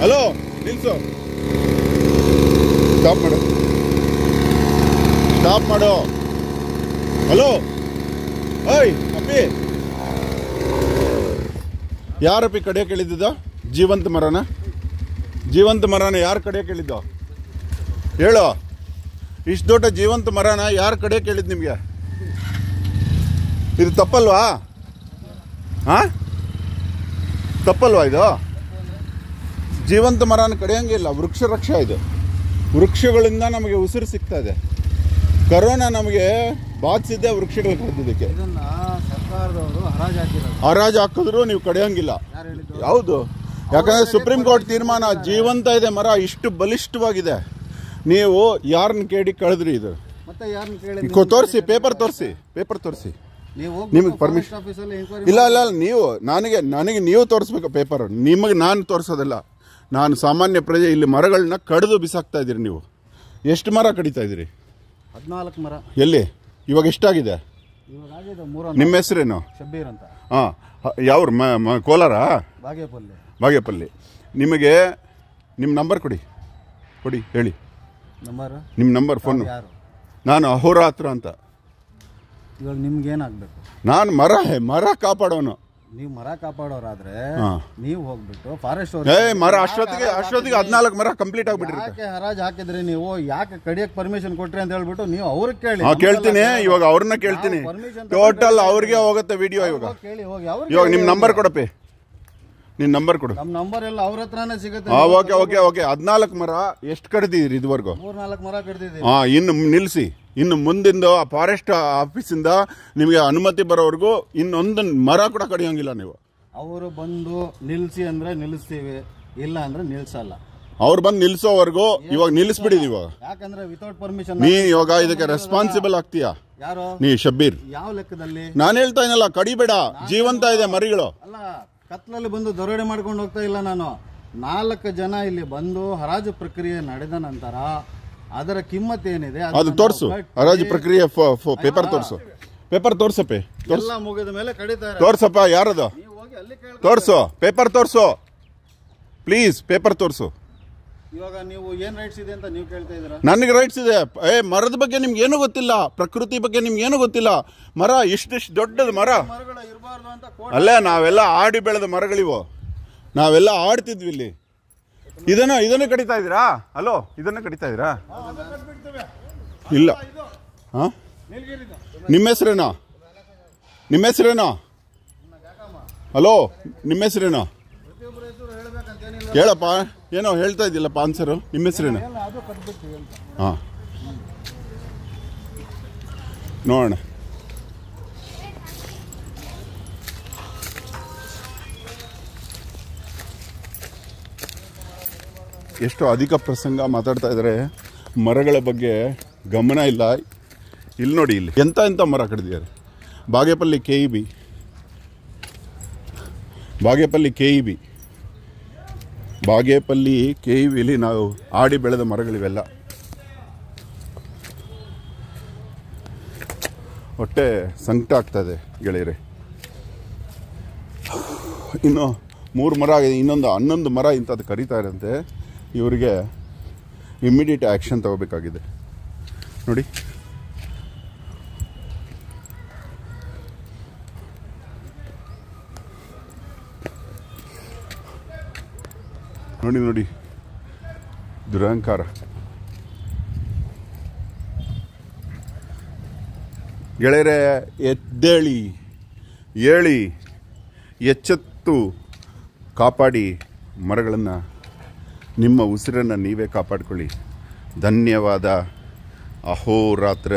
Hello ನಿಲ್ಸು, stop ಮಾಡು. Hello ಓಯ್ ಅಪ್ಪಿ, ಯಾರಪ್ಪಿ ಕಡಿಯೋಕೆ ಹೇಳಿದ್ದ? ಜೀವಂತ ಮರನ ಯಾರು ಕಡಿಯೋಕೆ ಹೇಳಿದ್ದು ಹೇಳು? ಇಷ್ಟು ದೊಡ್ಡ ಜೀವಂತ ಮರನ ಯಾರು ಕಡಿಯೋಕೆ ಹೇಳಿದ್ದು ನಿಮಗೆ? ಇದು ತಪ್ಪಲ್ವಾ? ತಪ್ಪಲ್ವಾ ಇದು? ಜೀವಂತ ಮರನ ಕಡಿಯೋಂಗಿಲ್ಲ, ವೃಕ್ಷ ರಕ್ಷಾ ಇದು. ವೃಕ್ಷಗಳಿಂದ ನಮಗೆ ಉಸಿರು ಸಿಗ್ತಾ ಇದೆ. ಕರೋನಾ ನಮಗೆ ಬಾಧಿಸಿದ್ದೆ ವೃಕ್ಷಗಳು ಕಡಿದಕ್ಕೆ. ಹರಾಜು ಹಾಕಿದ್ರು ನೀವು ಕಡಿಯೋಂಗಿಲ್ಲ. ಹೌದು, ಯಾಕಂದ್ರೆ ಸುಪ್ರೀಂ ಕೋರ್ಟ್ ತೀರ್ಮಾನ, ಜೀವಂತ ಇದೆ ಮರ, ಇಷ್ಟು ಬಲಿಷ್ಠವಾಗಿದೆ. ನೀವು ಯಾರನ್ನ ಕೇಳಿ ಕಳೆದ್ರಿ? ಇದು ತೋರಿಸಿ, ಪೇಪರ್ ತೋರಿಸಿ. ನಿಮಗೆ ಪರ್ಮಿಷನ್ ಇಲ್ಲ. ನನಗೆ ನೀವು ತೋರಿಸ್ಬೇಕು ಪೇಪರ್. ನಿಮಗೆ ನಾನು ತೋರಿಸೋದಿಲ್ಲ. ನಾನು ಸಾಮಾನ್ಯ ಪ್ರಜೆ. ಇಲ್ಲಿ ಮರಗಳನ್ನ ಕಡಿದು ಬಿಸಾಕ್ತಾ ಇದ್ದೀರಿ ನೀವು. ಎಷ್ಟು ಮರ ಕಡಿತಾ ಇದ್ದೀರಿ? 14 ಮರ. ಎಲ್ಲಿ? ಇವಾಗ ಎಷ್ಟಾಗಿದೆ? ನಿಮ್ಮ ಹೆಸರೇನು? ಶಬ್ಬೀರ್ ಅಂತ. ಯಾವ್ರು? ಕೋಲಾರ? ಬಾಗೇಪಲ್ಲಿ. ನಿಮಗೆ ನಿಮ್ಮ ನಂಬರ್ ಕೊಡಿ ಹೇಳಿ. ನಿಮ್ಮ ನಂಬರ್ ಫೋನು. ನಾನು ಅಹೋರಾತ್ರ ಅಂತ. ಇವಾಗ ನಿಮ್ಗೆ ಏನಾಗಬೇಕು? ನಾನು ಮರ ಕಾಪಾಡೋನು. ನೀವು ಮರ ಕಾಪಾಡೋರಾದ್ರೆ ನೀವು ಹೋಗ್ಬಿಟ್ಟು ಫಾರೆಸ್ಟ್ ಮರ ಅಷ್ಟೊತ್ತಿಗೆ 14 ಮರ ಕಂಪ್ಲೀಟ್ ಆಗ್ಬಿಟ್ಟಿರುತ್ತೆ. ಯಾಕೆ ಹರಾಜು ಹಾಕಿದ್ರಿ ನೀವು? ಯಾಕೆ ಕಡಿಯಕ್ಕೆ ಪರ್ಮಿಷನ್ ಕೊಟ್ರಿ ಅಂತ ಹೇಳ್ಬಿಟ್ಟು ನೀವು ಅವ್ರಿಗೆ ಕೇಳ್ತೀನಿ. ಇವಾಗ ಅವ್ರನ್ನ ಕೇಳ್ತೀನಿ. ಟೋಟಲ್ ಅವ್ರಿಗೆ ಹೋಗುತ್ತೆ ವಿಡಿಯೋ. ಇವಾಗ ನಿಮ್ ನಂಬರ್ ಕೊಡಪ್ಪಿ. ನಿನ್ ನಂಬರ್ ಕೊಡು. ನಮ್ಮ ನಂಬರ್ ಎಲ್ಲ ಅವ್ರ ಹತ್ರನೇ ಸಿಗುತ್ತೆ. ಓಕೆ 14 ಮರ ಎಷ್ಟು ಕಡ್ದಿದ್ರಿ ಇದುವರೆಗೂ? 3-4 ಮರ ಕಡ್ದಿದ್ದೀವಿ. ಇನ್ನು ನಿಲ್ಸಿ. ಇನ್ನು ಮುಂದಿಂದ ಫಾರೆಸ್ಟ್ ಆಫೀಸಿಂದ ನಿಮಗೆ ಅನುಮತಿ ಬರೋವರೆಗೂ ಇನ್ನೊಂದು ಮರ ಕೂಡ ಕಡಿಯೋಂಗಿಲ್ಲ ನೀವು. ಅವರು ಬಂದು ನಿಲ್ಸಿ ಅಂದ್ರೆ ನಿಲ್ಲಿಸ್ತೀವಿ, ಇಲ್ಲ ಅಂದ್ರೆ ನಿಲ್ಸಲ್ಲ. ಅವ್ರು ಬಂದು ನಿಲ್ಸೋವರೆಗೂ ಇವಾಗ ನಿಲ್ಲಿಸ್ಬಿಡಿದೀವಿ. ಇವಾಗ ಯಾಕಂದ್ರೆ ವಿತೌಟ್ ಪರ್ಮಿಷನ್ ನೀ ಇವಾಗ ಇದಕ್ಕೆ ರೆಸ್ಪಾನ್ಸಿಬಲ್ ಆಗ್ತೀಯಾ? ಯಾರು? ನೀ ಶಬ್ಬೀರ್. ಯಾವ ಲೆಕ್ಕದಲ್ಲಿ? ನಾನು ಹೇಳ್ತಾ ಇದೀನಲ್ಲ, ಕಡಿಬೇಡ, ಜೀವಂತ ಇದೆ ಮರಿಗಳು. ಅಲ್ಲ, ಕತ್ಲಲ್ಲಿ ಬಂದು ದರೋಡೆ ಮಾಡ್ಕೊಂಡು ಹೋಗ್ತಾ ಇಲ್ಲ ನಾನು. 4 ಜನ ಇಲ್ಲಿ ಬಂದು ಹರಾಜು ಪ್ರಕ್ರಿಯೆ ನಡೆದ ನಂತರ ಅದರ ಕಿಮ್ಮತ್ ಏನಿದೆ ಅದು ತೋರಿಸು. ಹರಾಜು ಪ್ರಕ್ರಿಯೆ ಪೇಪರ್ ತೋರ್ಸಪ್ಪೆ. ಎಲ್ಲ ಮುಗಿದ ಮೇಲೆ ಕಡಿತಾರೆ. ತೋರ್ಸಪ್ಪ. ಯಾರದು? ತೋರ್ಸು, ಪೇಪರ್ ತೋರ್ಸು ಪ್ಲೀಸ್. ಪೇಪರ್ ತೋರ್ಸು. ಇವಾಗ ನೀವು ಏನ್ ರೈಟ್ಸ್ ಇದೆ ಅಂತ ನೀವು ಕೇಳ್ತಾ ಇದ್ದೀರಾ? ನನಗೆ ರೈಟ್ಸ್ ಇದೆ. ಮರದ ಬಗ್ಗೆ ನಿಮ್ಗೆ ಏನೂ ಗೊತ್ತಿಲ್ಲ, ಪ್ರಕೃತಿ ಬಗ್ಗೆ ನಿಮ್ಗೆ ಏನೂ ಗೊತ್ತಿಲ್ಲ. ಮರ ಇಷ್ಟು ದೊಡ್ಡದ ಮರ ಅಲ್ಲೇ ನಾವೆಲ್ಲ ಆಡಿ ಬೆಳೆದ ಮರಗಳಿವು. ನಾವೆಲ್ಲ ಆಡ್ತಿದ್ವಿ ಇಲ್ಲಿ. ಇದನ್ನು ಕಡಿತಾ ಇದ್ದೀರಾ? ಹಲೋ, ಇದನ್ನು ಕಡಿತಾ ಇದ್ದೀರಾ? ಇಲ್ಲ. ನಿಮ್ಮ ಹೆಸರೇನೋ? ಹಲೋ, ನಿಮ್ಮ ಹೆಸರೇನೋ ಹೇಳಪ್ಪ. ಏನೋ ಹೇಳ್ತಾ ಇದ್ದಿಲ್ಲಪ್ಪ ಆನ್ಸರು. ನಿಮ್ಮ ಹೆಸರೇನು? ನೋಡೋಣ. ಎಷ್ಟು ಅಧಿಕ ಪ್ರಸಂಗ ಮಾತಾಡ್ತಾ ಇದ್ದಾರೆ. ಮರಗಳ ಬಗ್ಗೆ ಗಮನ ಇಲ್ಲ. ಇಲ್ಲಿ ನೋಡಿ, ಇಲ್ಲಿ ಎಂತ ಮರ ಕಡಿದಿದ್ದಾರೆ. ಬಾಗೇಪಲ್ಲಿ KEB ನಾವು ಆಡಿ ಬೆಳೆದ ಮರಗಳಿವೆಲ್ಲ. ಹೊಟ್ಟೆ ಸಂಕಟ ಆಗ್ತದೆ ಗೆಳೆಯರೆ. ಇನ್ನು 3 ಮರ ಆಗಿದೆ, ಇನ್ನೊಂದು 11 ಮರ ಇಂಥದ್ದು ಕರೀತಾ ಇರಂತೆ. ಇವರಿಗೆ ಇಮ್ಮಿಡಿಯೇಟ್ ಆ್ಯಕ್ಷನ್ ತಗೋಬೇಕಾಗಿದೆ. ನೋಡಿ. ನೋಡಿ ನೋಡಿ ದುರಹಂಕಾರ. ಗೆಳೆಯರೇ, ಎದ್ದೇಳಿ, ಏಳಿ, ಎಚ್ಚೆತ್ತು ಕಾಪಾಡಿ ಮರಗಳನ್ನು. ನಿಮ್ಮ ಉಸಿರನ್ನು ನೀವೇ ಕಾಪಾಡಿಕೊಳ್ಳಿ. ಧನ್ಯವಾದ. ಅಹೋರಾತ್ರ.